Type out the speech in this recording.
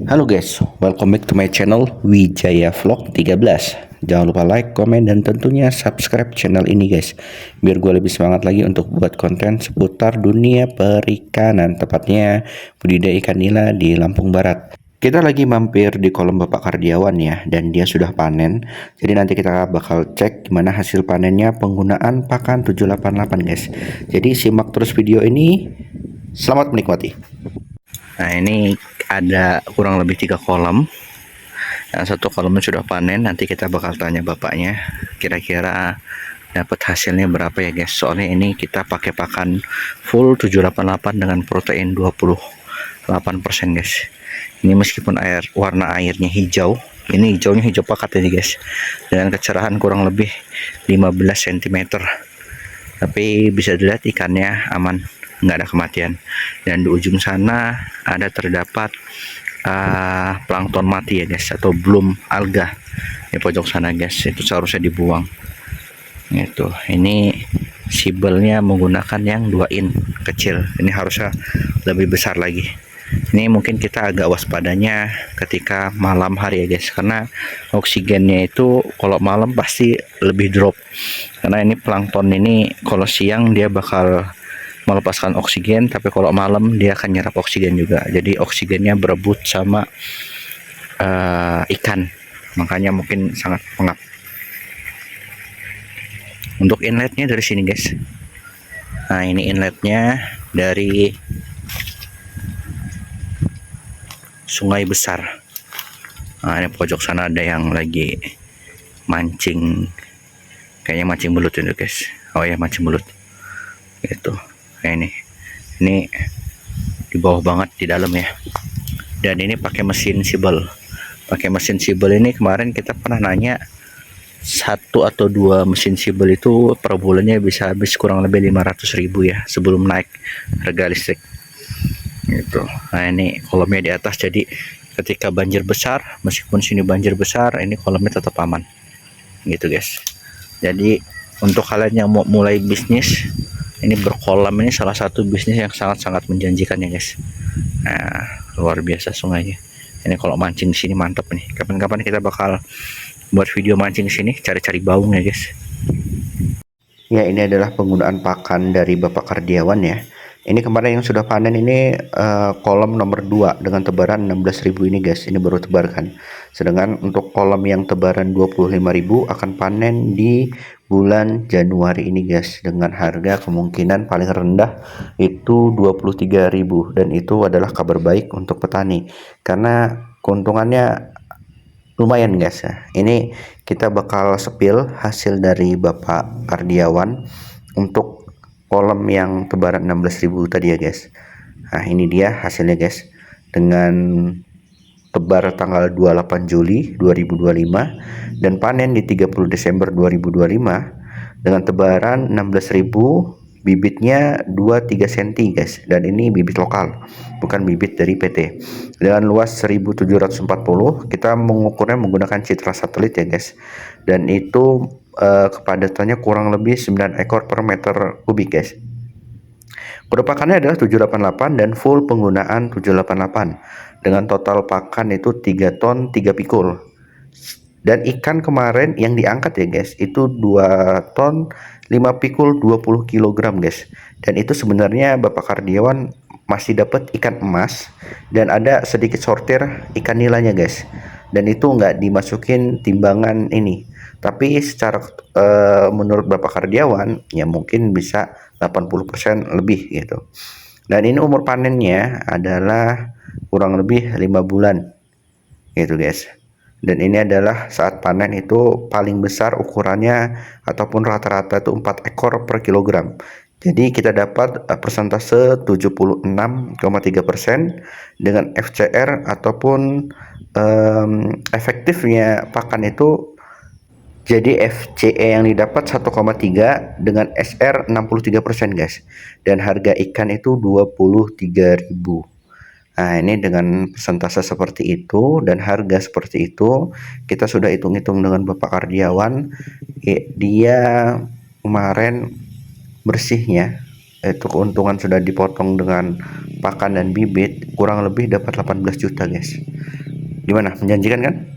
Halo guys, welcome back to my channel Wijaya Vlog 13. Jangan lupa like, komen, dan tentunya subscribe channel ini guys, biar gue lebih semangat lagi untuk buat konten seputar dunia perikanan, tepatnya budidaya ikan nila di Lampung Barat. Kita lagi mampir di kolam Bapak Kardiawan ya, dan dia sudah panen. Jadi nanti kita bakal cek gimana hasil panennya penggunaan pakan 788 guys. Jadi simak terus video ini. Selamat menikmati. Nah, ini ada kurang lebih 3 kolam. Yang satu kolamnya sudah panen. Nanti kita bakal tanya bapaknya kira-kira dapat hasilnya berapa ya guys. Soalnya ini kita pakai pakan full 788 dengan protein 28% guys. Ini meskipun warna airnya hijau, ini hijaunya hijau pekat ini guys, dengan kecerahan kurang lebih 15 cm. Tapi bisa dilihat ikannya aman, nggak ada kematian. Dan di ujung sana ada terdapat plankton mati ya guys, atau bloom alga di pojok sana guys. Itu seharusnya dibuang. Itu ini sibelnya menggunakan yang 2 in kecil. Ini harusnya lebih besar lagi. Ini mungkin kita agak waspadanya ketika malam hari ya guys, karena oksigennya itu kalau malam pasti lebih drop. Karena ini plankton ini kalau siang dia bakal melepaskan oksigen, tapi kalau malam dia akan nyerap oksigen juga. Jadi oksigennya berebut sama ikan, makanya mungkin sangat pengap. Untuk inletnya dari sini guys. Nah, ini inletnya dari Sungai Besar. Nah, ini pojok sana ada yang lagi mancing, kayaknya mancing belut itu guys. Oh ya, mancing belut itu. Kayak ini di bawah banget di dalam ya. Dan ini pakai mesin sibel. Pakai mesin sibel ini kemarin kita pernah nanya, 1 atau 2 mesin sibel itu per bulannya bisa habis kurang lebih 500.000 ya, sebelum naik harga listrik gitu. Nah, ini kolamnya di atas, jadi ketika banjir besar, meskipun sini banjir besar, ini kolamnya tetap aman gitu guys. Jadi untuk kalian yang mau mulai bisnis, ini berkolam ini salah satu bisnis yang sangat-sangat menjanjikan ya guys. Nah, luar biasa sungainya. Ini kalau mancing di sini mantap nih. Kapan-kapan kita bakal buat video mancing sini, cari-cari baung ya guys. Ya, ini adalah penggunaan pakan dari Bapak Kardiawan ya. Ini kemarin yang sudah panen ini kolam nomor 2 dengan tebaran 16.000 ini guys. Ini baru tebarkan. Sedangkan untuk kolam yang tebaran 25.000 akan panen di bulan Januari ini guys, dengan harga kemungkinan paling rendah itu 23.000, dan itu adalah kabar baik untuk petani karena keuntungannya lumayan guys ya. Ini kita bakal sepil hasil dari Bapak Kardiawan untuk kolam yang tebaran 16.000 tadi ya guys. Nah, ini dia hasilnya guys, dengan tebar tanggal 28 Juli 2025 dan panen di 30 Desember 2025 dengan tebaran 16.000, bibitnya 2-3 cm guys, dan ini bibit lokal, bukan bibit dari PT. Dengan luas 1740, kita mengukurnya menggunakan citra satelit ya guys, dan itu kepadatannya kurang lebih 9 ekor per meter kubik guys. Kode pakannya adalah 788 dan full penggunaan 788 dengan total pakan itu 3 ton 3 pikul. Dan ikan kemarin yang diangkat ya guys itu 2 ton 5 pikul 20 kg guys. Dan itu sebenarnya Bapak Kardiawan masih dapat ikan emas dan ada sedikit sortir ikan nilanya guys. Dan itu nggak dimasukin timbangan ini. Tapi secara menurut Bapak Kardiawan ya mungkin bisa 80% lebih gitu. Dan ini umur panennya adalah kurang lebih 5 bulan gitu guys. Dan ini adalah saat panen itu paling besar ukurannya ataupun rata-rata itu 4 ekor per kilogram. Jadi kita dapat persentase 76,3% dengan FCR ataupun efektifnya pakan itu. Jadi FCE yang didapat 1,3 dengan SR 63% guys. Dan harga ikan itu 23.000. Nah, ini dengan persentase seperti itu dan harga seperti itu, kita sudah hitung-hitung dengan Bapak Kardiawan. Dia kemarin bersihnya itu keuntungan sudah dipotong dengan pakan dan bibit, kurang lebih dapat 18 juta guys. Gimana, menjanjikan kan?